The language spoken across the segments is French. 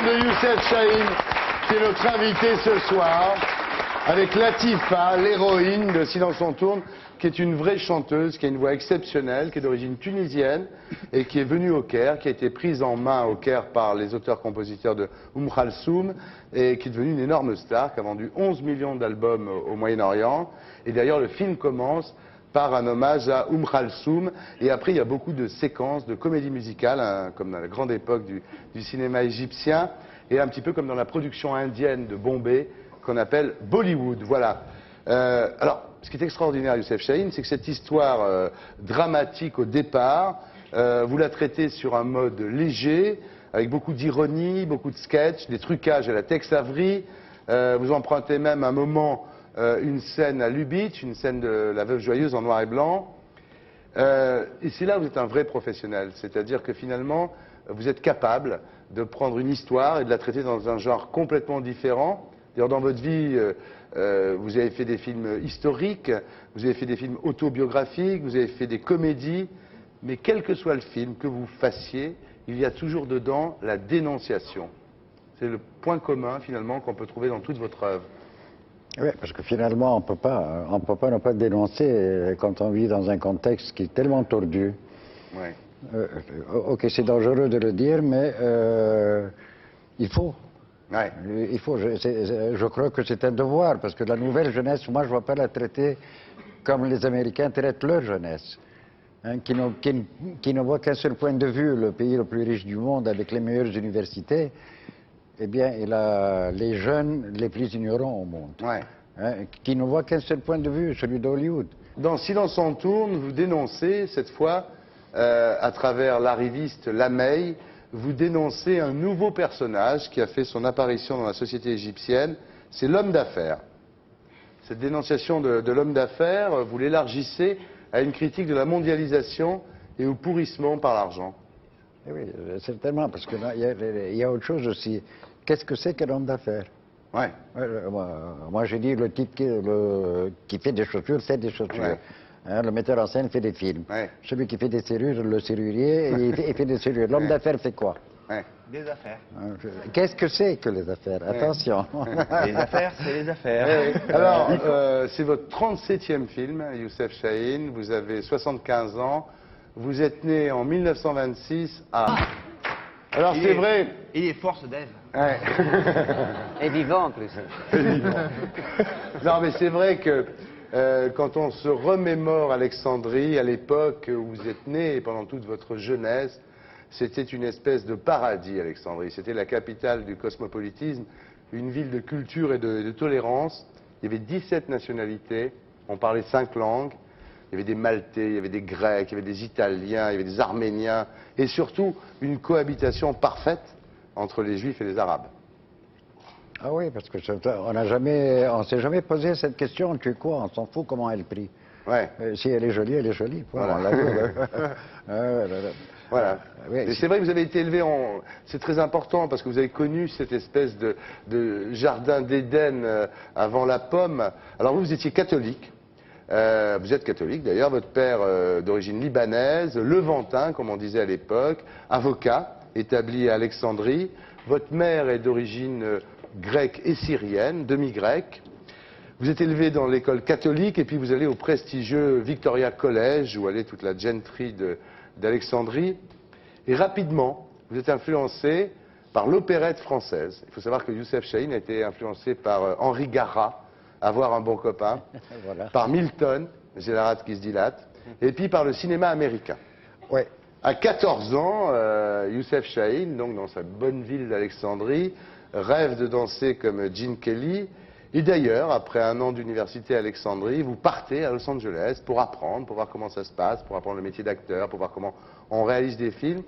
de Youssef Chahine, qui est notre invité ce soir, avec Latifa, l'héroïne de Silence on tourne, qui est une vraie chanteuse, qui a une voix exceptionnelle, qui est d'origine tunisienne et qui est venue au Caire, qui a été prise en main au Caire par les auteurs-compositeurs de Kalsoum et qui est devenue une énorme star, qui a vendu 11 millions d'albums au Moyen-Orient. Et d'ailleurs, le film commence par un hommage à Kalsoum. Et après, il y a beaucoup de séquences de comédie musicale, hein, comme dans la grande époque du cinéma égyptien, et un petit peu comme dans la production indienne de Bombay, qu'on appelle Bollywood. Voilà. Alors, ce qui est extraordinaire, Youssef Chahine, c'est que cette histoire dramatique au départ, vous la traitez sur un mode léger, avec beaucoup d'ironie, beaucoup de sketch, des trucages à la Tex Avery. Vous empruntez même un moment une scène à Lubitsch, une scène de La Veuve Joyeuse en noir et blanc. Et c'est là où vous êtes un vrai professionnel. C'est-à-dire que finalement, vous êtes capable de prendre une histoire et de la traiter dans un genre complètement différent. D'ailleurs, dans votre vie, vous avez fait des films historiques, vous avez fait des films autobiographiques, vous avez fait des comédies, mais quel que soit le film que vous fassiez, il y a toujours dedans la dénonciation. C'est le point commun, finalement, qu'on peut trouver dans toute votre œuvre. Oui, parce que finalement, on peut pas ne pas dénoncer quand on vit dans un contexte qui est tellement tordu. Ouais. Ok, c'est dangereux de le dire, mais il faut. Ouais. Il faut. Je crois que c'est un devoir, parce que la nouvelle jeunesse, moi, je ne vois pas la traiter comme les Américains traitent leur jeunesse, hein, qui ne voit qu'un seul point de vue, le pays le plus riche du monde, avec les meilleures universités. Eh bien, il a les jeunes les plus ignorants au monde, Ouais. Hein, qui ne voient qu'un seul point de vue, celui d'Hollywood. Dans Silence on tourne, vous dénoncez, cette fois, à travers l'arriviste Lamey, vous dénoncez un nouveau personnage qui a fait son apparition dans la société égyptienne, c'est l'homme d'affaires. Cette dénonciation de l'homme d'affaires, vous l'élargissez à une critique de la mondialisation et au pourrissement par l'argent. Eh oui, certainement, parce qu'il y a autre chose aussi. Qu'est-ce que c'est qu'un homme d'affaires? Ouais. Moi, j'ai dit le type qui fait des chaussures fait des chaussures. Ouais. Hein, le metteur en scène fait des films. Ouais. Celui qui fait des serrures, le serrurier, il fait des serrures. L'homme d'affaires fait quoi? Ouais. Des affaires. Qu'est-ce que c'est que les affaires? Attention. Les affaires, c'est les affaires. Alors, c'est votre 37e film, Youssef Chahine, vous avez 75 ans, vous êtes né en 1926 à... Alors c'est vrai... Il est force d'Ève. Ouais. Et vivant en plus. Non mais c'est vrai que quand on se remémore Alexandrie, à l'époque où vous êtes né et pendant toute votre jeunesse, c'était une espèce de paradis, Alexandrie. C'était la capitale du cosmopolitisme, une ville de culture et de tolérance. Il y avait 17 nationalités, on parlait 5 langues. Il y avait des Maltais, il y avait des Grecs, il y avait des Italiens, il y avait des Arméniens, et surtout une cohabitation parfaite entre les Juifs et les Arabes. Ah oui, parce que on s'est jamais posé cette question. Tu es quoi? On s'en fout comment elle prie. Ouais. Si elle est jolie, elle est jolie. Voilà. On l'a vu. Voilà. Oui, Et c'est vrai que vous avez été élevé en... C'est très important parce que vous avez connu cette espèce de jardin d'Éden avant la pomme. Alors vous étiez catholique. Vous êtes catholique d'ailleurs, votre père d'origine libanaise, levantin comme on disait à l'époque, avocat établi à Alexandrie. Votre mère est d'origine grecque et syrienne, demi-grecque. Vous êtes élevé dans l'école catholique et puis vous allez au prestigieux Victoria College où allait toute la gentry d'Alexandrie. Et rapidement, vous êtes influencé par l'opérette française. Il faut savoir que Youssef Chahine a été influencé par Henri Garat, Avoir un bon copain, Voilà. par Milton, j'ai la rate qui se dilate, et puis par le cinéma américain. Ouais. À 14 ans, Youssef Chahine, donc dans sa bonne ville d'Alexandrie, rêve de danser comme Gene Kelly. Et d'ailleurs, après un an d'université à Alexandrie, vous partez à Los Angeles pour apprendre, pour voir comment ça se passe, pour apprendre le métier d'acteur, pour voir comment on réalise des films.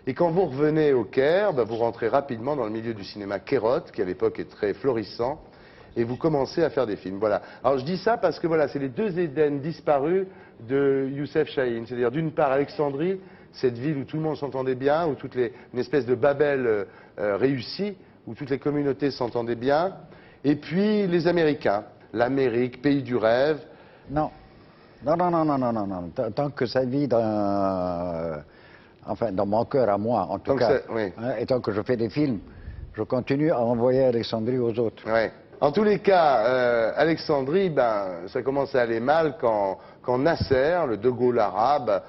Et quand vous revenez au Caire, vous rentrez rapidement dans le milieu du cinéma Kérot, qui à l'époque est très florissant, et vous commencez à faire des films. Voilà. Alors je dis ça parce que voilà, c'est les deux Éden disparus de Youssef Chahine. C'est-à-dire d'une part Alexandrie, cette ville où tout le monde s'entendait bien, où une espèce de Babel réussi, où toutes les communautés s'entendaient bien, et puis les Américains, l'Amérique, pays du rêve. Non. Non. Tant que ça vit dans mon cœur à moi, en tout cas, Oui. hein, et tant que je fais des films, je continue à envoyer Alexandrie aux autres. Ouais. En tous les cas, Alexandrie, ben, ça commence à aller mal quand Nasser, le De Gaulle arabe,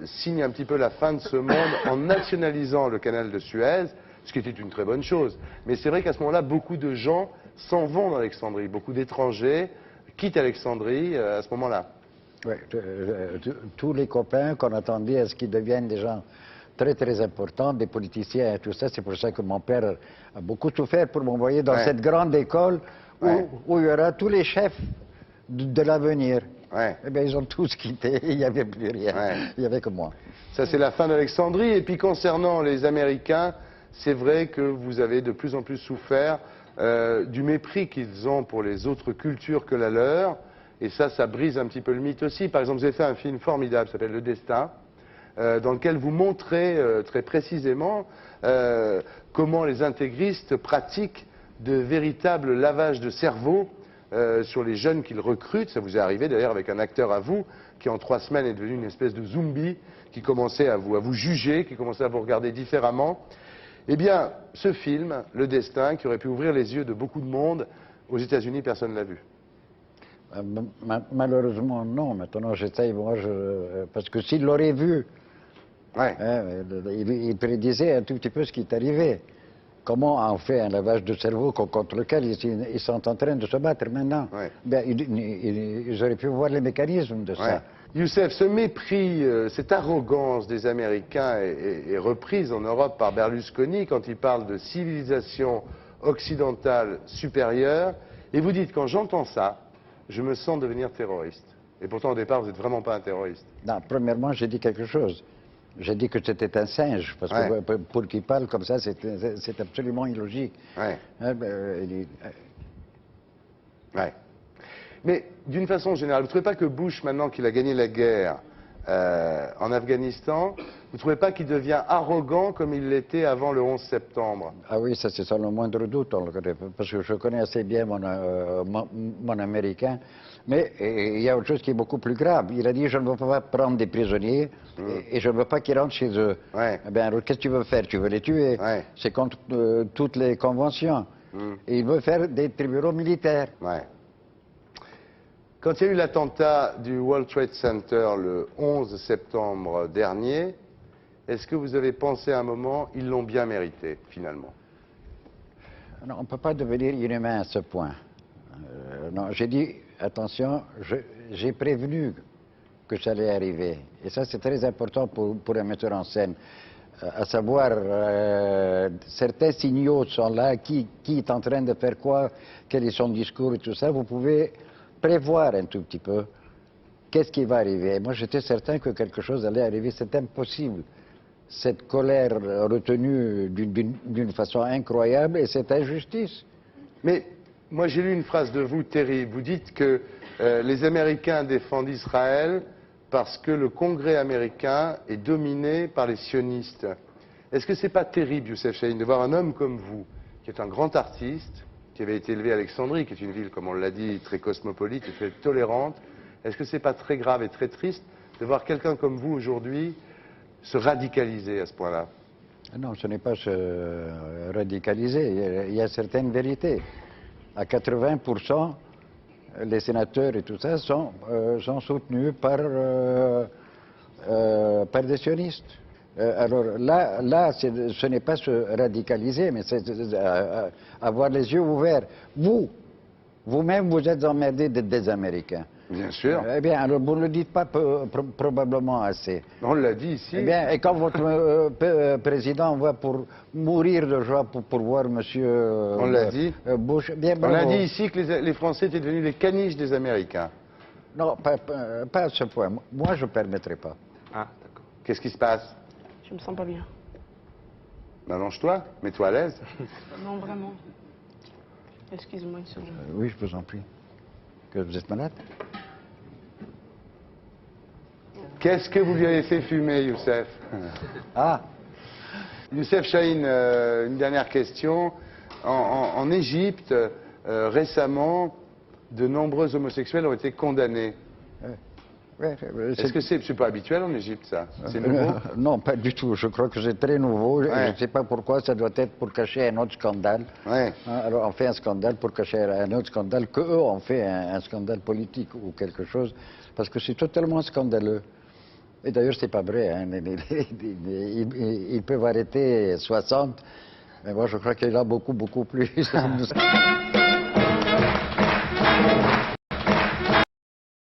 signe un petit peu la fin de ce monde en nationalisant le canal de Suez, ce qui était une très bonne chose. Mais c'est vrai qu'à ce moment-là, beaucoup de gens s'en vont d'Alexandrie. Beaucoup d'étrangers quittent Alexandrie à ce moment-là. Ouais, tous les copains qu'on attendait à ce qu'ils deviennent des gens très très importants, des politiciens et tout ça, c'est pour ça que mon père a beaucoup souffert pour m'envoyer dans Ouais. cette grande école où, Ouais. où il y aura tous les chefs de l'avenir. Ouais. Eh bien, ils ont tous quitté, il n'y avait plus rien, Ouais. il n'y avait que moi. Ça, c'est la fin d'Alexandrie. Et puis, concernant les Américains, c'est vrai que vous avez de plus en plus souffert du mépris qu'ils ont pour les autres cultures que la leur. Et ça brise un petit peu le mythe aussi. Par exemple, vous avez fait un film formidable qui s'appelle Le Destin, dans lequel vous montrez très précisément comment les intégristes pratiquent de véritables lavages de cerveau sur les jeunes qu'ils recrutent. Ça vous est arrivé d'ailleurs avec un acteur à vous qui en 3 semaines est devenu une espèce de zombie, qui commençait à vous juger, qui commençait à vous regarder différemment. Eh bien, ce film, Le Destin, qui aurait pu ouvrir les yeux de beaucoup de monde, aux États-Unis, personne ne l'a vu. Malheureusement, non. Maintenant, j'essaye, parce que s'il l'aurait vu, Ouais. il prédisait un tout petit peu ce qui est arrivé. Comment on fait un lavage de cerveau contre lequel ils sont en train de se battre maintenant? Ouais. Ben, ils auraient pu voir les mécanismes de ça. Ouais. Youssef, ce mépris, cette arrogance des Américains est reprise en Europe par Berlusconi quand il parle de civilisation occidentale supérieure. Et vous dites, quand j'entends ça, je me sens devenir terroriste. Et pourtant, au départ, vous n'êtes vraiment pas un terroriste. Non, premièrement, j'ai dit quelque chose. J'ai dit que c'était un singe, parce Ouais. que pour qu'il parle comme ça, c'est absolument illogique. Ouais. Hein, Ouais. Mais d'une façon générale, vous ne trouvez pas que Bush, maintenant qu'il a gagné la guerre en Afghanistan, vous ne trouvez pas qu'il devient arrogant comme il l'était avant le 11 septembre? Ah oui, ça c'est sans le moindre doute, on le connaît, parce que je connais assez bien mon Américain. Mais il y a autre chose qui est beaucoup plus grave. Il a dit, je ne veux pas prendre des prisonniers et je ne veux pas qu'ils rentrent chez eux. Ouais. Eh bien, alors qu'est-ce que tu veux faire? Tu veux les tuer? Ouais. C'est contre toutes les conventions. Et il veut faire des tribunaux militaires. Ouais. Quand il y a eu l'attentat du World Trade Center le 11 septembre dernier, est-ce que vous avez pensé à un moment, ils l'ont bien mérité, finalement? Non, on ne peut pas devenir inhumain à ce point. Non, j'ai dit, attention, j'ai prévenu que ça allait arriver. Et ça, c'est très important pour un metteur en scène. À savoir, certains signaux sont là, qui est en train de faire quoi, quel est son discours et tout ça. Vous pouvez prévoir un tout petit peu qu'est-ce qui va arriver. Moi, j'étais certain que quelque chose allait arriver. C'est impossible. Cette colère retenue d'une façon incroyable et cette injustice. Mais moi, j'ai lu une phrase de vous terrible. Vous dites que les Américains défendent Israël parce que le Congrès américain est dominé par les sionistes. Est-ce que c'est pas terrible, Youssef Chahine, de voir un homme comme vous, qui est un grand artiste, qui avait été élevé à Alexandrie, qui est une ville, comme on l'a dit, très cosmopolite et très tolérante. Est-ce que c'est pas très grave et très triste de voir quelqu'un comme vous aujourd'hui se radicaliser à ce point-là? Non, ce n'est pas se radicaliser. Il y a certaines vérités. À 80%, les sénateurs et tout ça sont soutenus par des sionistes. Alors là ce n'est pas se radicaliser, mais c'est avoir les yeux ouverts. Vous-même, vous êtes emmerdé des Américains. Bien sûr. Eh bien, alors vous ne le dites pas probablement assez. On l'a dit ici. Eh bien, et quand votre président va pour mourir de joie pour voir monsieur On l'a dit. Bush, bien, On a bravo. dit ici que les Français étaient devenus les caniches des Américains. Non, pas à ce point. Moi, je ne permettrai pas. Ah, d'accord. Qu'est-ce qui se passe? Je me sens pas bien. Allonge-toi, mets-toi à l'aise. Non, vraiment. Excuse-moi une seconde. Oui, je vous en prie. Que vous êtes malade? Qu'est-ce que vous lui avez fait fumer, Youssef? Ah, Youssef Chahine, une dernière question. En Égypte, récemment, de nombreux homosexuels ont été condamnés. Ouais, Est-ce que c'est pas habituel en Égypte, ça? C'est nouveau? Non, pas du tout. Je crois que c'est très nouveau. Je Ouais. ne sais pas pourquoi. Ça doit être pour cacher un autre scandale. Ouais. Hein, alors on fait un scandale pour cacher un autre scandale, qu'eux ont fait un scandale politique ou quelque chose, parce que c'est totalement scandaleux. Et d'ailleurs, c'est pas vrai. Hein. Ils peuvent arrêter 60, mais moi je crois qu'il y en a beaucoup, beaucoup plus.